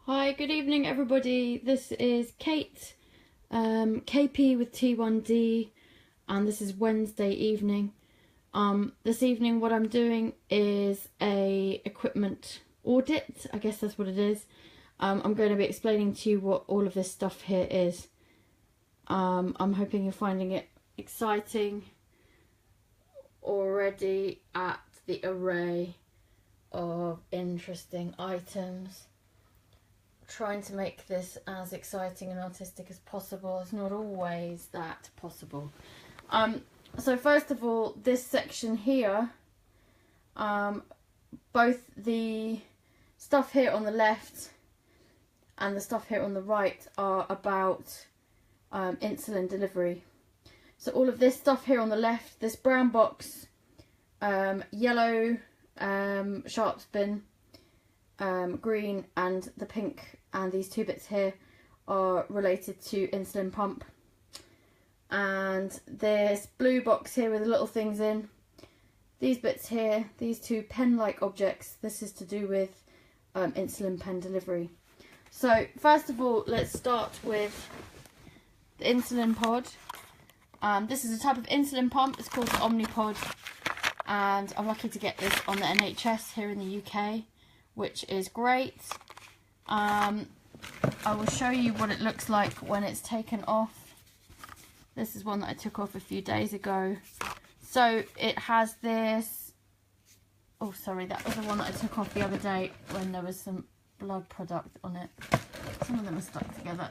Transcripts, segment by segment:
Hi, good evening everybody. This is Kate, KP with T1D, and this is Wednesday evening. This evening what I'm doing is a equipment audit, I guess that's what it is. I'm going to be explaining to you what all of this stuff here is. I'm hoping you're finding it exciting already at the array of interesting items. Trying to make this as exciting and artistic as possible. It's not always that possible. So first of all, this section here, both the stuff here on the left and the stuff here on the right are about insulin delivery. So all of this stuff here on the left, this brown box, yellow sharps bin, green, and the pink, and these two bits here are related to insulin pump. And this blue box here with the little things in, these bits here, these two pen-like objects, this is to do with insulin pen delivery. So first of all, let's start with the insulin pod. This is a type of insulin pump. It's called the Omnipod, and I'm lucky to get this on the NHS here in the UK, which is great. I will show you what it looks like when it's taken off. This is one that I took off a few days ago. So it has this, oh sorry, that was the one that I took off the other day when there was some blood product on it. Some of them are stuck together.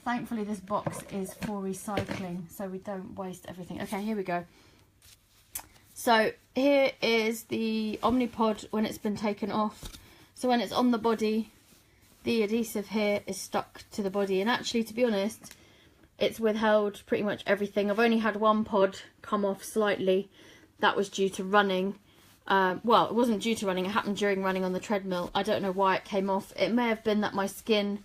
Thankfully this box is for recycling, so we don't waste everything. Okay, here we go. So here is the Omnipod when it's been taken off. So when it's on the body, the adhesive here is stuck to the body, and actually, to be honest, it's withheld pretty much everything. I've only had one pod come off slightly. That was due to running. Well, it wasn't due to running, it happened during running on the treadmill. I don't know why it came off. It may have been that my skin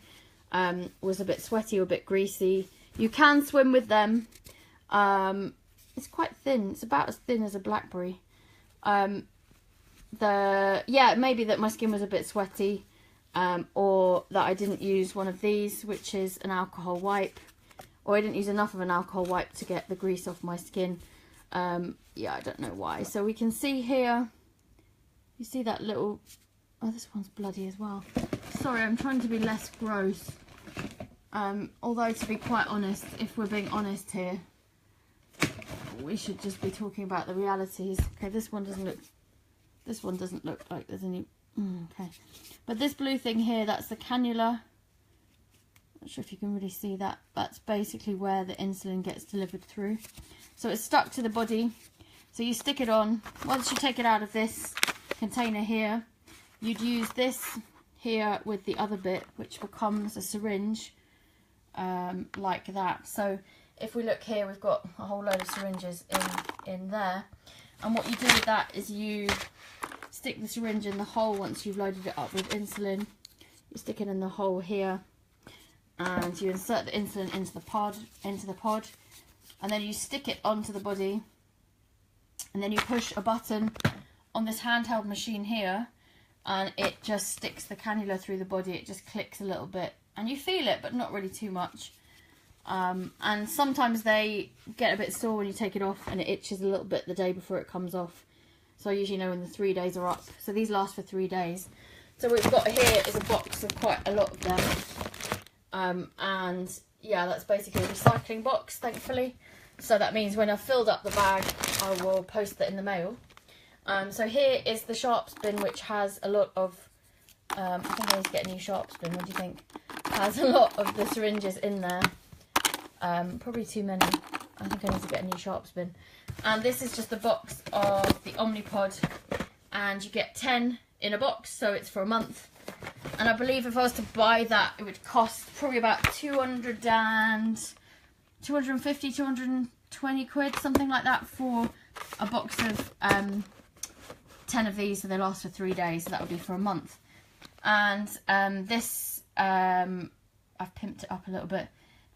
was a bit sweaty or a bit greasy. You can swim with them. It's quite thin. It's about as thin as a blackberry. Yeah, it may be that my skin was a bit sweaty, or that I didn't use one of these, which is an alcohol wipe, or I didn't use enough of an alcohol wipe to get the grease off my skin. Yeah, I don't know why. So we can see here, you see that little, oh, this one's bloody as well. Sorry, I'm trying to be less gross. Although, to be quite honest, if we're being honest here, we should just be talking about the realities. Okay, this one doesn't look like there's any, okay. But this blue thing here, that's the cannula. Not sure if you can really see that. That's basically where the insulin gets delivered through. So it's stuck to the body. So you stick it on. Once you take it out of this container here, you'd use this here with the other bit, which becomes a syringe, like that. So if we look here, we've got a whole load of syringes in there. And what you do with that is you stick the syringe in the hole once you've loaded it up with insulin. You stick it in the hole here, and you insert the insulin into the pod, and then you stick it onto the body, and then you push a button on this handheld machine here, and it just sticks the cannula through the body. It just clicks a little bit, and you feel it, but not really too much. And sometimes they get a bit sore when you take it off, and it itches a little bit the day before it comes off. So I usually know when the 3 days are up. So these last for 3 days. So what we've got here is a box of quite a lot of them. And yeah, that's basically a recycling box, thankfully. So that means when I've filled up the bag, I will post that in the mail. So here is the sharps bin, which has a lot of, I think I need to get a new sharps bin, what do you think? Has a lot of the syringes in there. Probably too many. I think I need to get a new sharps bin. And this is just the box of the Omnipod, and you get 10 in a box, so it's for a month. And I believe if I was to buy that, it would cost probably about 250, 220 quid, something like that, for a box of 10 of these, so they last for 3 days, so that would be for a month. And this, I've pimped it up a little bit.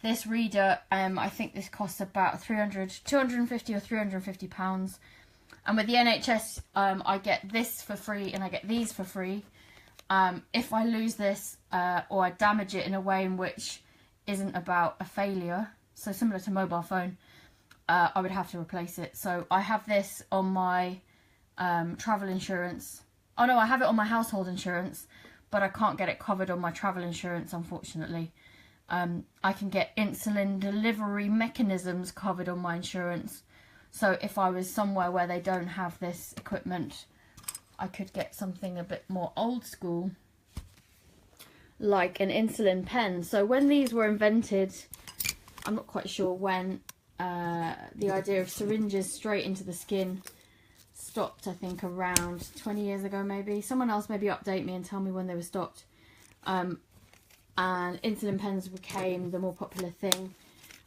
This reader, I think this costs about 250 or 350 pounds. And with the NHS, I get this for free and I get these for free. If I lose this or I damage it in a way in which isn't about a failure, so similar to mobile phone, I would have to replace it. So I have this on my travel insurance. Oh no, I have it on my household insurance, but I can't get it covered on my travel insurance, unfortunately. I can get insulin delivery mechanisms covered on my insurance. So if I was somewhere where they don't have this equipment, I could get something a bit more old school, like an insulin pen. So when these were invented, I'm not quite sure when, the idea of syringes straight into the skin stopped, I think around 20 years ago maybe. Someone else maybe update me and tell me when they were stopped. And insulin pens became the more popular thing.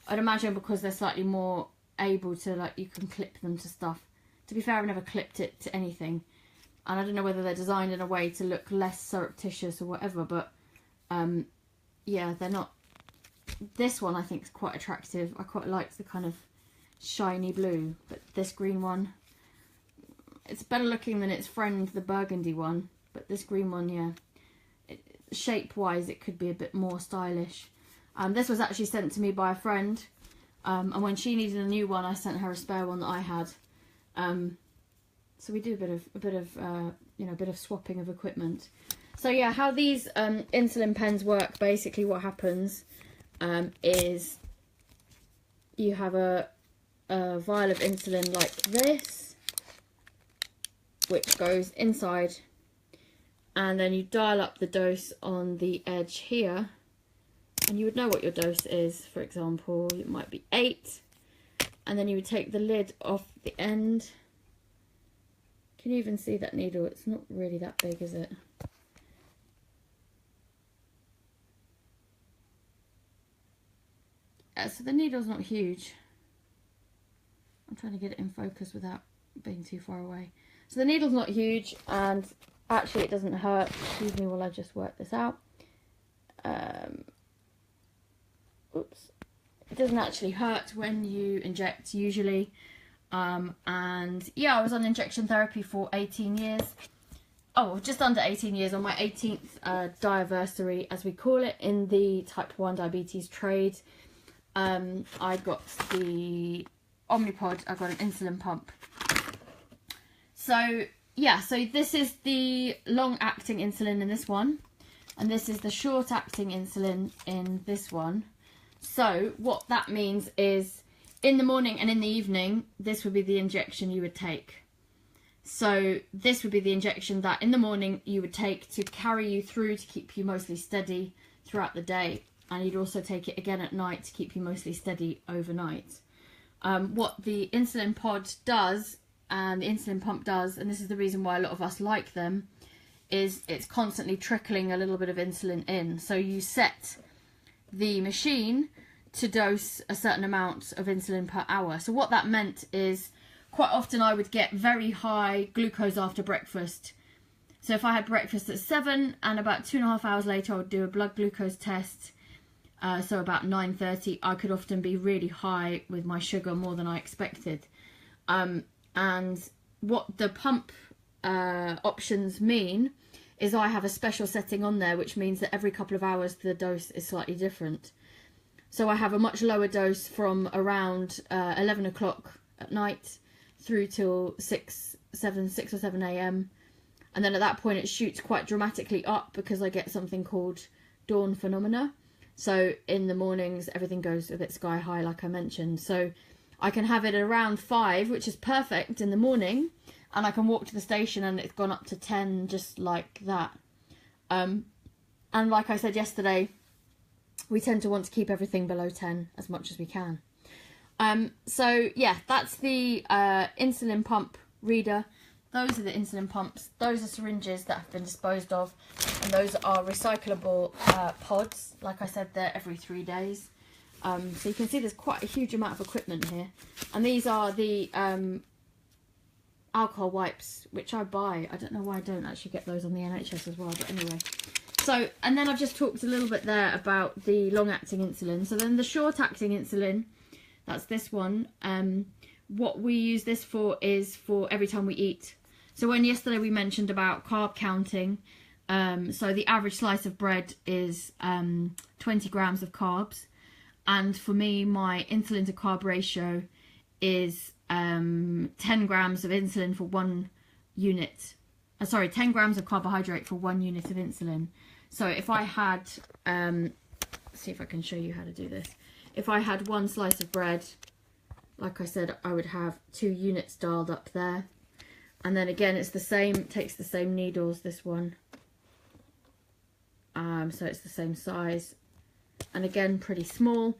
I'd imagine because they're slightly more able to, like, you can clip them to stuff. To be fair, I've never clipped it to anything. And I don't know whether they're designed in a way to look less surreptitious or whatever, but yeah, they're not. This one I think is quite attractive. I quite like the kind of shiny blue, but this green one, it's better looking than its friend, the burgundy one. But this green one, yeah, shape-wise, it could be a bit more stylish. This was actually sent to me by a friend, and when she needed a new one, I sent her a spare one that I had. So we do a bit of swapping of equipment. So yeah, how these insulin pens work, basically what happens is you have a vial of insulin like this, which goes inside, and then you dial up the dose on the edge here, and you would know what your dose is. For example, it might be 8, and then you would take the lid off the end. Can you even see that needle? It's not really that big, is it? So the needle's not huge. I'm trying to get it in focus without being too far away. So the needle's not huge, and actually it doesn't hurt. Excuse me while I just work this out. Oops. It doesn't actually hurt when you inject, usually. And yeah, I was on injection therapy for 18 years. Oh, just under 18 years, on my 18th diaversary, as we call it in the type 1 diabetes trade. I got the Omnipod, I got an insulin pump. So yeah, so this is the long-acting insulin in this one, and this is the short-acting insulin in this one. So what that means is, in the morning and in the evening, this would be the injection you would take. So this would be the injection that in the morning you would take to carry you through, to keep you mostly steady throughout the day. And you'd also take it again at night to keep you mostly steady overnight. What the insulin pod does, and the insulin pump does, and this is the reason why a lot of us like them, is it's constantly trickling a little bit of insulin in. So you set the machine to dose a certain amount of insulin per hour. So what that meant is, quite often I would get very high glucose after breakfast. So if I had breakfast at 7 and about 2.5 hours later I would do a blood glucose test, so about 9:30, I could often be really high with my sugar, more than I expected. And what the pump options mean is I have a special setting on there, which means that every couple of hours the dose is slightly different. So I have a much lower dose from around 11 o'clock at night through till 6 or 7 a.m. And then at that point it shoots quite dramatically up, because I get something called dawn phenomena. So in the mornings everything goes a bit sky high, like I mentioned. So I can have it around 5, which is perfect in the morning, and I can walk to the station and it's gone up to 10 just like that. And like I said yesterday, we tend to want to keep everything below 10 as much as we can. So yeah, that's the insulin pump reader. Those are the insulin pumps. Those are syringes that have been disposed of, and those are recyclable pods. Like I said, they're every 3 days. So you can see there's quite a huge amount of equipment here. And these are the alcohol wipes, which I buy. I don't know why I don't actually get those on the NHS as well, but anyway. So, and then I've just talked a little bit there about the long-acting insulin. So then the short-acting insulin, that's this one. What we use this for is for every time we eat. So when yesterday we mentioned about carb counting, So the average slice of bread is 20 grams of carbs. And for me, my insulin to carb ratio is 10 grams of insulin for 1 unit. 10 grams of carbohydrate for 1 unit of insulin. So if I had, see if I can show you how to do this. If I had 1 slice of bread, like I said, I would have 2 units dialed up there. And then again, it's the same, it takes the same needles, this one. So it's the same size. And again, pretty small.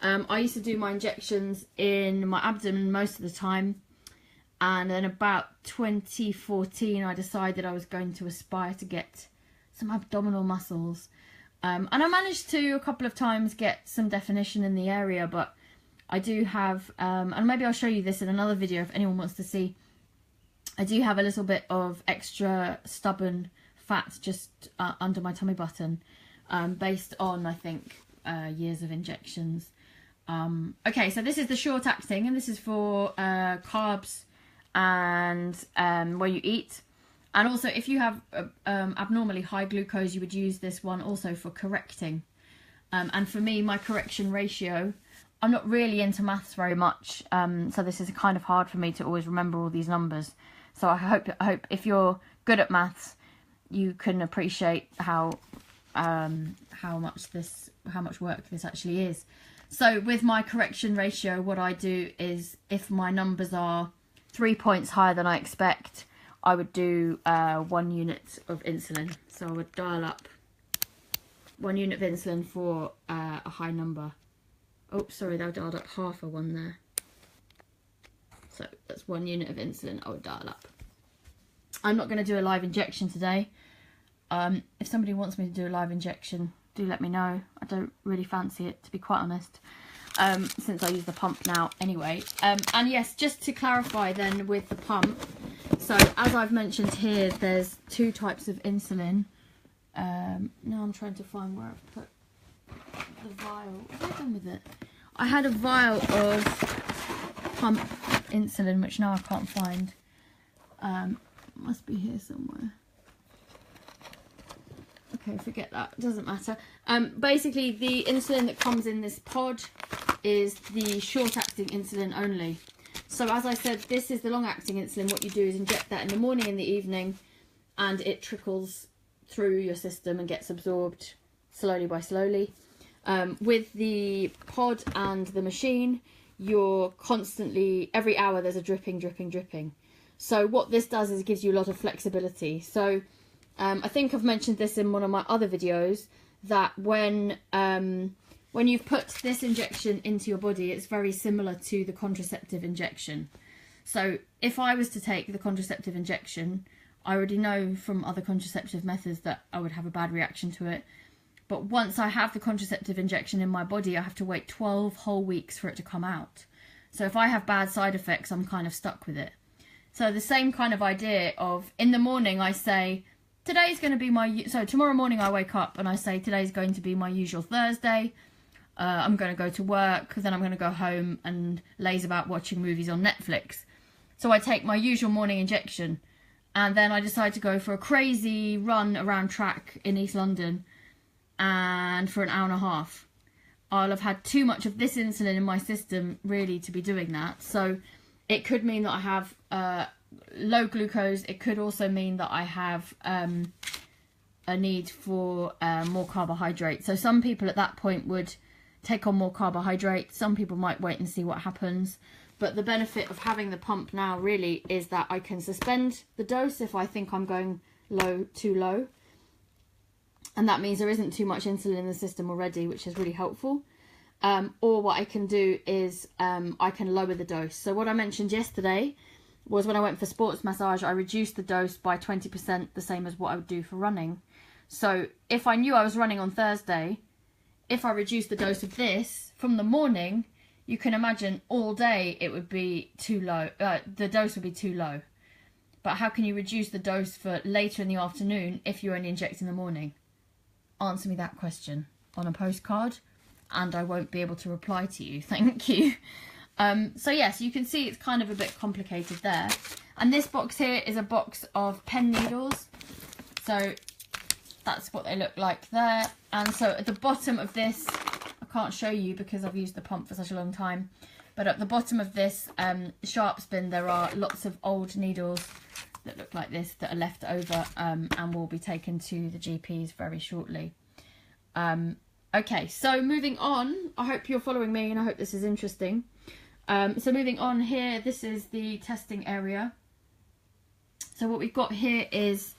I used to do my injections in my abdomen most of the time. And then about 2014, I decided I was going to aspire to get some abdominal muscles. And I managed to a couple of times get some definition in the area, but I do have, and maybe I'll show you this in another video if anyone wants to see, I do have a little bit of extra stubborn fat just under my tummy button, based on, I think, years of injections. Okay, so this is the short acting, and this is for carbs and where you eat. And also, if you have abnormally high glucose, you would use this one also for correcting. And for me, my correction ratio, I'm not really into maths very much, so this is kind of hard for me to always remember all these numbers. So I hope if you're good at maths, you can appreciate how much work this actually is. So with my correction ratio, what I do is, if my numbers are 3 points higher than I expect, I would do 1 unit of insulin. So I would dial up 1 unit of insulin for a high number. Oh, sorry, that dialed up half a one there. So that's 1 unit of insulin I would dial up. I'm not going to do a live injection today. If somebody wants me to do a live injection, do let me know. I don't really fancy it, to be quite honest, since I use the pump now anyway. And yes, just to clarify then with the pump, so as I've mentioned here, there's 2 types of insulin. Now I'm trying to find where I've put the vial. What have I done with it? I had a vial of pump insulin, which now I can't find. Must be here somewhere. Okay, forget that, it doesn't matter. Basically, the insulin that comes in this pod is the short-acting insulin only. So as I said, this is the long-acting insulin. What you do is inject that in the morning and the evening, and it trickles through your system and gets absorbed slowly by slowly. With the pod and the machine, you're constantly, every hour there's a dripping. So what this does is it gives you a lot of flexibility. So I think I've mentioned this in one of my other videos, that when you've put this injection into your body, it's very similar to the contraceptive injection. So if I was to take the contraceptive injection, I already know from other contraceptive methods that I would have a bad reaction to it. But once I have the contraceptive injection in my body, I have to wait 12 whole weeks for it to come out. So if I have bad side effects, I'm kind of stuck with it. So the same kind of idea of, in the morning I say, today's going to be my, so tomorrow morning I wake up and I say today's going to be my usual Thursday. I'm going to go to work, then I'm going to go home and laze about watching movies on Netflix. So I take my usual morning injection, and then I decide to go for a crazy run around track in East London, and for an hour and a half. I'll have had too much of this insulin in my system really to be doing that. So it could mean that I have low glucose. It could also mean that I have a need for more carbohydrate. So some people at that point would take on more carbohydrate. Some people might wait and see what happens. But the benefit of having the pump now really is that I can suspend the dose if I think I'm going too low. And that means there isn't too much insulin in the system already, which is really helpful. Or what I can do is I can lower the dose. So what I mentioned yesterday was when I went for sports massage, I reduced the dose by 20%, the same as what I would do for running. So if I knew I was running on Thursday, if I reduced the dose of this from the morning, you can imagine all day it would be too low. The dose would be too low. But how can you reduce the dose for later in the afternoon if you only inject in the morning? Answer me that question on a postcard, and I won't be able to reply to you. Thank you. So yes, you can see it's kind of a bit complicated there. And this box here is a box of pen needles. So that's what they look like there. And so at the bottom of this, I can't show you because I've used the pump for such a long time, but at the bottom of this sharps bin there are lots of old needles that look like this that are left over, and will be taken to the GPs very shortly. Okay, so moving on, I hope you're following me and I hope this is interesting. So moving on here, this is the testing area. So what we've got here is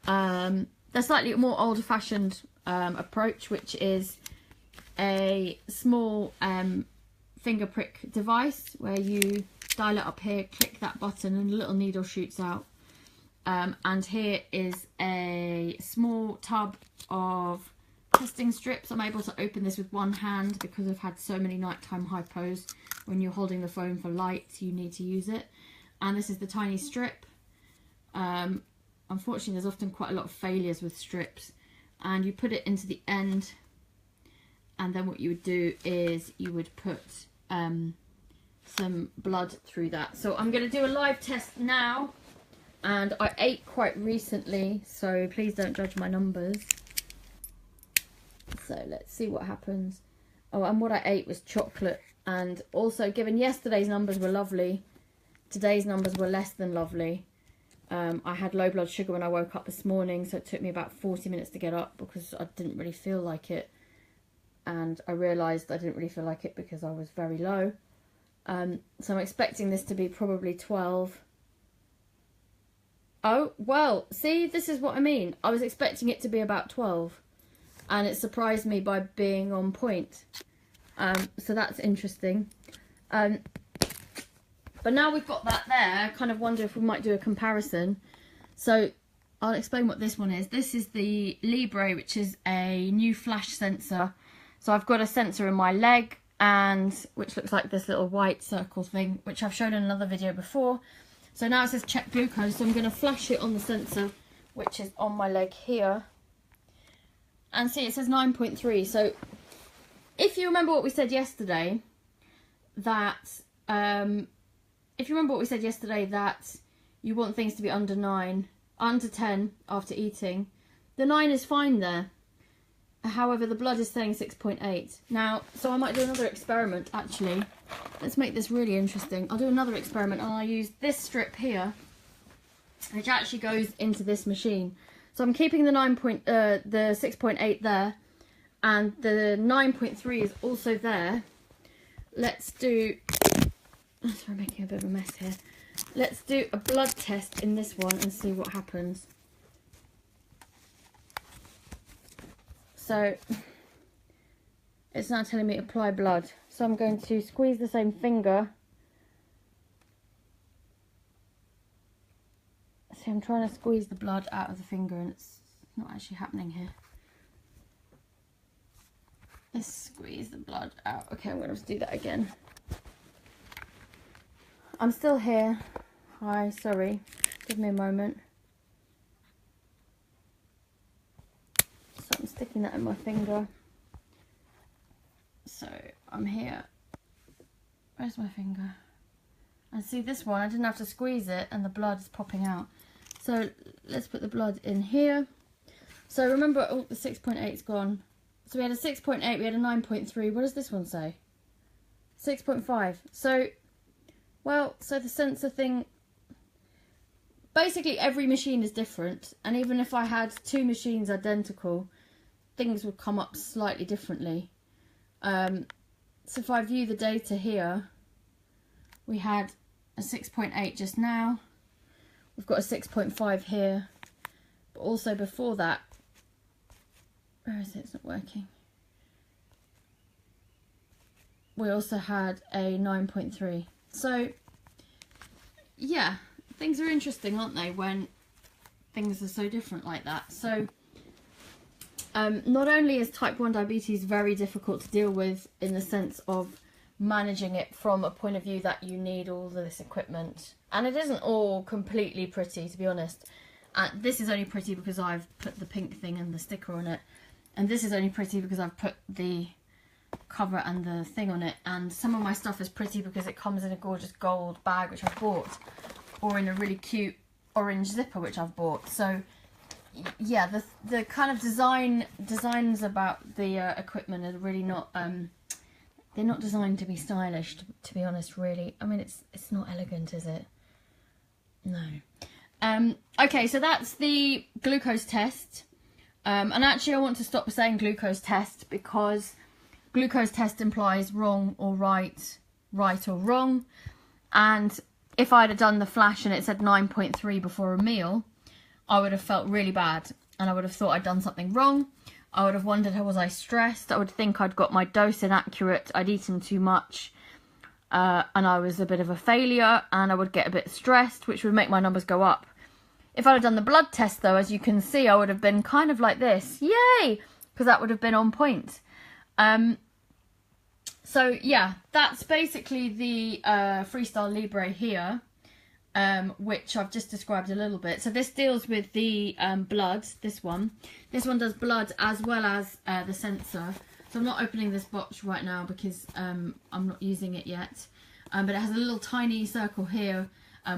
the slightly more old-fashioned approach, which is a small finger prick device where you dial it up here, click that button and a little needle shoots out. And here is a small tub of testing strips. I'm able to open this with one hand because I've had so many nighttime hypos. When you're holding the phone for light, you need to use it. And this is the tiny strip. Unfortunately, there's often quite a lot of failures with strips. And you put it into the end. And then what you would do is you would put some blood through that. So I'm going to do a live test now. And I ate quite recently, so please don't judge my numbers. So let's see what happens. Oh, and what I ate was chocolate. And also, given yesterday's numbers were lovely, today's numbers were less than lovely. I had low blood sugar when I woke up this morning, so it took me about 40 minutes to get up because I didn't really feel like it. And I realised I didn't really feel like it because I was very low. So I'm expecting this to be probably 12. Oh, well, see, this is what I mean. I was expecting it to be about 12. And it surprised me by being on point. So that's interesting. But now we've got that there, I kind of wonder if we might do a comparison. So I'll explain what this one is. This is the Libre, which is a new flash sensor. So I've got a sensor in my leg, and which looks like this little white circle thing, which I've shown in another video before. So now it says check glucose, so I'm going to flash it on the sensor, which is on my leg here. And see, it says 9.3. So if you remember what we said yesterday, that you want things to be under 9, under 10 after eating, the 9 is fine there. However, the blood is saying 6.8. Now, so I might do another experiment, actually. Let's make this really interesting. I'll do another experiment, and I'll use this strip here, which actually goes into this machine. So I'm keeping the 6.8 there, and the 9.3 is also there. Let's do... Sorry, I'm making a bit of a mess here. Let's do a blood test in this one and see what happens. So it's now telling me apply blood. So I'm going to squeeze the same finger. See, I'm trying to squeeze the blood out of the finger and it's not actually happening here. Let's squeeze the blood out. Okay, I'm going to have to do that again. I'm still here. Hi, sorry. Give me a moment. So I'm sticking that in my finger. So I'm here. Where's my finger? And see this one, I didn't have to squeeze it and the blood is popping out. So let's put the blood in here. So remember, oh, the 6.8's gone. So we had a 6.8, we had a 9.3. What does this one say? 6.5. So, well, so the sensor thing, basically every machine is different. And even if I had two machines identical, things would come up slightly differently. So if I view the data here, we had a 6.8 just now. We've got a 6.5 here. But also before that, where is it? It's not working. We also had a 9.3. So, yeah, things are interesting, aren't they, when things are so different like that. So, not only is type 1 diabetes very difficult to deal with in the sense of managing it from a point of view that you need all of this equipment, and it isn't all completely pretty, to be honest. This is only pretty because I've put the pink thing and the sticker on it, and this is only pretty because I've put the cover and the thing on it, and some of my stuff is pretty because it comes in a gorgeous gold bag which I've bought, or in a really cute orange zipper which I've bought. So yeah, the kind of designs about the equipment are really not they're not designed to be stylish, to be honest. Really, I mean, it's not elegant, is it? No. Okay, so that's the glucose test. And actually, I want to stop saying glucose test because glucose test implies wrong or right, right or wrong. And if I'd have done the flash and it said 9.3 before a meal, I would have felt really bad and I would have thought I'd done something wrong. I would have wondered, was I stressed? I would think I'd got my dose inaccurate, I'd eaten too much, and I was a bit of a failure, and I would get a bit stressed, which would make my numbers go up. If I'd have done the blood test, though, as you can see, I would have been kind of like this. Yay! Because that would have been on point. So, yeah, that's basically the Freestyle Libre here, which I've just described a little bit. So this deals with the blood, this one. This one does blood as well as the sensor. So I'm not opening this box right now because I'm not using it yet. But it has a little tiny circle here,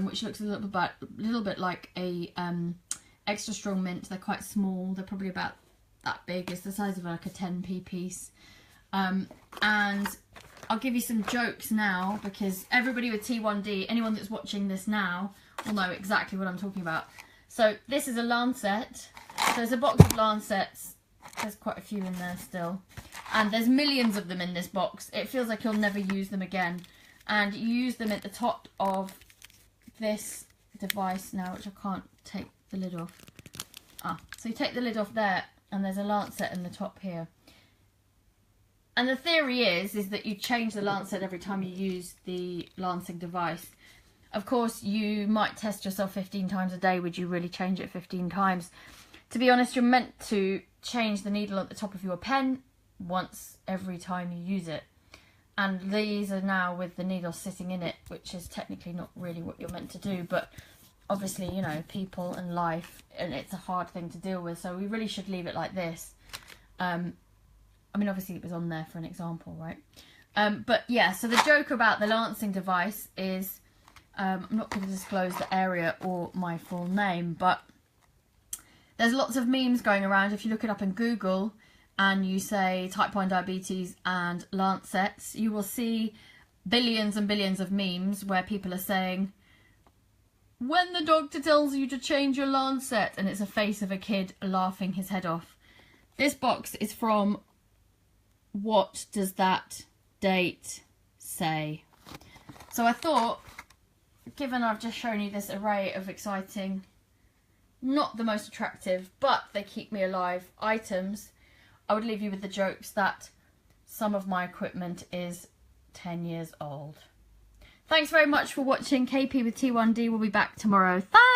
which looks a little bit like a extra strong mint. They're quite small. They're probably about that big. It's the size of like a 10p piece. And I'll give you some jokes now because everybody with T1D, anyone that's watching this now, will know exactly what I'm talking about. So this is a lancet. So there's a box of lancets. There's quite a few in there still. And there's millions of them in this box. It feels like you'll never use them again. And you use them at the top of this device now, which I can't take the lid off. So you take the lid off there and there's a lancet in the top here. And the theory is that you change the lancet every time you use the lancing device. Of course, you might test yourself 15 times a day. Would you really change it 15 times? To be honest, you're meant to change the needle at the top of your pen once every time you use it. And these are now with the needle sitting in it, which is technically not really what you're meant to do. But obviously, you know, people and life, and it's a hard thing to deal with. So we really should leave it like this. I mean, obviously it was on there for an example, right? But yeah, so the joke about the lancing device is, I'm not going to disclose the area or my full name, but there's lots of memes going around. If you look it up in Google and you say type 1 diabetes and lancets, you will see billions and billions of memes where people are saying, when the doctor tells you to change your lancet, and it's a face of a kid laughing his head off. This box is from, what does that date say? So I thought, given I've just shown you this array of exciting, not the most attractive, but they keep me alive items, I would leave you with the jokes that some of my equipment is 10 years old. Thanks very much for watching. KP with T1D will be back tomorrow. Thanks!